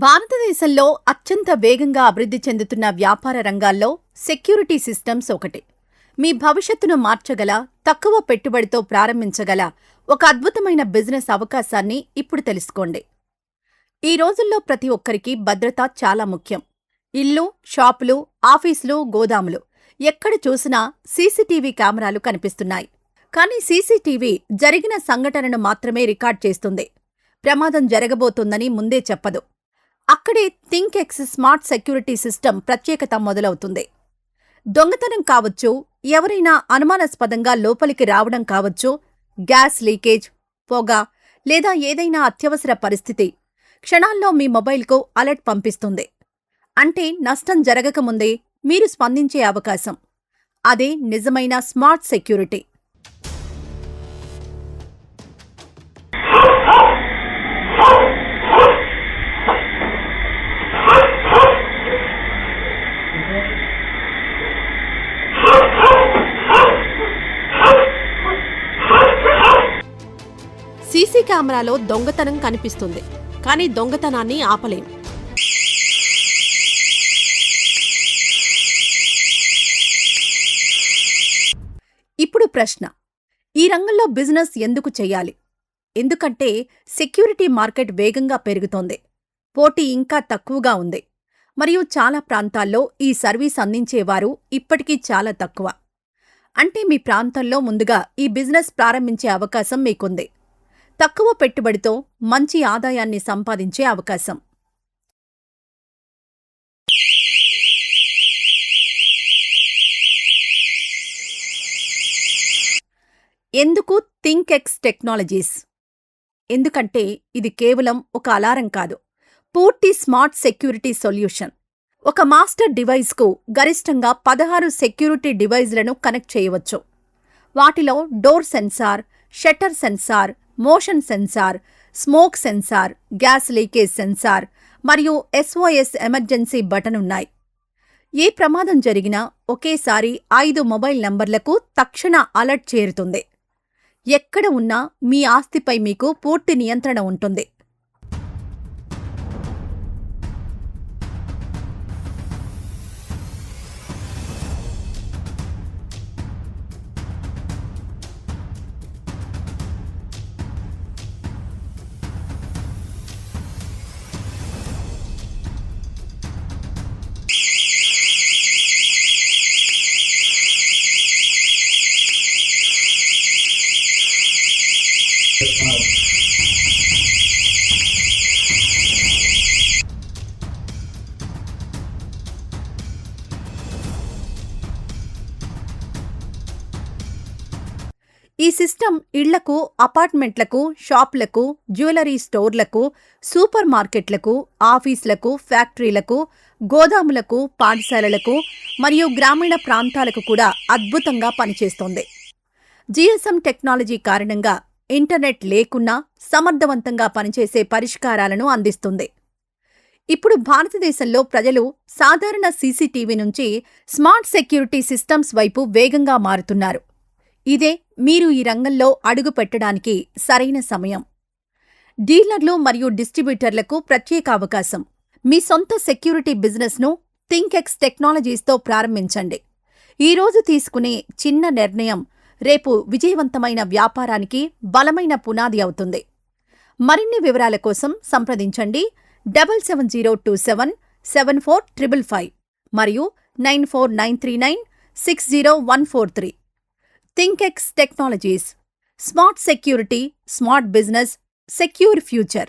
భారతదేశంలో అత్యంత వేగంగా అభివృద్ధి చెందుతున్న వ్యాపార రంగాల్లో సెక్యూరిటీ సిస్టమ్స్ ఒకటి. మీ భవిష్యత్తును మార్చగల, తక్కువ పెట్టుబడితో ప్రారంభించగల ఒక అద్భుతమైన బిజినెస్ అవకాశాన్ని ఇప్పుడు తెలుసుకోండి. ఈ రోజుల్లో ప్రతి ఒక్కరికి భద్రత చాలా ముఖ్యం. ఇల్లు, షాపులు, ఆఫీసులు, గోదాములు ఎక్కడ చూసినా సీసీటీవీ కెమెరాలు కనిపిస్తున్నాయి. కానీ సీసీటీవీ జరిగిన సంఘటనను మాత్రమే రికార్డ్ చేస్తుంది. ప్రమాదం జరగబోతోందని ముందే చెప్పదు. అక్కడే థింక్ఎక్స్ స్మార్ట్ సెక్యూరిటీ సిస్టమ్ ప్రత్యేకత మొదలవుతుంది. దొంగతనం కావచ్చు, ఎవరైనా అనుమానాస్పదంగా లోపలికి రావడం కావచ్చు, గ్యాస్ లీకేజ్, పొగ లేదా ఏదైనా అత్యవసర పరిస్థితి క్షణాల్లో మీ మొబైల్కు అలర్ట్ పంపిస్తుంది. అంటే నష్టం జరగకముందే మీరు స్పందించే అవకాశం. అదే నిజమైన స్మార్ట్ సెక్యూరిటీ. సీసీ కెమెరాలో దొంగతనం కనిపిస్తుంది, కానీ దొంగతనాన్ని ఆపలేం. ఇప్పుడు ప్రశ్న, ఈ రంగంలో బిజినెస్ ఎందుకు చెయ్యాలి? ఎందుకంటే సెక్యూరిటీ మార్కెట్ వేగంగా పెరుగుతోంది, పోటీ ఇంకా తక్కువగా ఉంది, మరియు చాలా ప్రాంతాల్లో ఈ సర్వీస్ అందించేవారు ఇప్పటికీ చాలా తక్కువ. అంటే మీ ప్రాంతంలో ముందుగా ఈ బిజినెస్ ప్రారంభించే అవకాశం మీకుంది. తక్కువ పెట్టుబడితో మంచి ఆదాయాన్ని సంపాదించే అవకాశం. ఎందుకు థింక్ఎక్స్ టెక్నాలజీస్? ఎందుకంటే ఇది కేవలం ఒక అలారం కాదు, పూర్తి స్మార్ట్ సెక్యూరిటీ సొల్యూషన్. ఒక మాస్టర్ డివైస్కు గరిష్టంగా 16 సెక్యూరిటీ డివైజ్లను కనెక్ట్ చేయవచ్చు. వాటిలో door sensor, shutter sensor, motion sensor, smoke sensor, gas leakage sensor మరియు SOS ఎమర్జెన్సీ బటన్ ఉన్నాయి. ఏ ప్రమాదం జరిగినా ఒకేసారి 5 మొబైల్ నంబర్లకు తక్షణ అలర్ట్ చేరుతుంది. ఎక్కడ ఉన్నా మీ ఆస్తిపై మీకు పూర్తి నియంత్రణ ఉంటుంది. ఈ సిస్టమ్ ఇళ్లకు, అపార్ట్మెంట్లకు, షాపులకు, జ్యువెలరీ స్టోర్లకు, సూపర్ మార్కెట్లకు, ఆఫీసులకు, ఫ్యాక్టరీలకు, గోదాములకు, పాఠశాలలకు మరియు గ్రామీణ ప్రాంతాలకు కూడా అద్భుతంగా పనిచేస్తోంది. GSM టెక్నాలజీ కారణంగా ఇంటర్నెట్ లేకున్నా సమర్థవంతంగా పనిచేసే పరిష్కారాలను అందిస్తుంది. ఇప్పుడు భారతదేశంలో ప్రజలు సాధారణ సీసీటీవీ నుంచి స్మార్ట్ సెక్యూరిటీ సిస్టమ్స్ వైపు వేగంగా మారుతున్నారు. ఇదే మీరు ఈ రంగంలో అడుగు పెట్టడానికి సరైన సమయం. డీలర్లు మరియు డిస్ట్రిబ్యూటర్లకు ప్రత్యేక అవకాశం. మీ సొంత సెక్యూరిటీ బిజినెస్ను థింక్ఎక్స్ టెక్నాలజీస్తో ప్రారంభించండి. ఈరోజు తీసుకునే చిన్న నిర్ణయం రేపు విజయవంతమైన వ్యాపారానికి బలమైన పునాది అవుతుంది. మరిన్ని వివరాల కోసం సంప్రదించండి 770277 74555 మరియు 9493960143. ThinkX technologies. Smart security, smart business, secure future.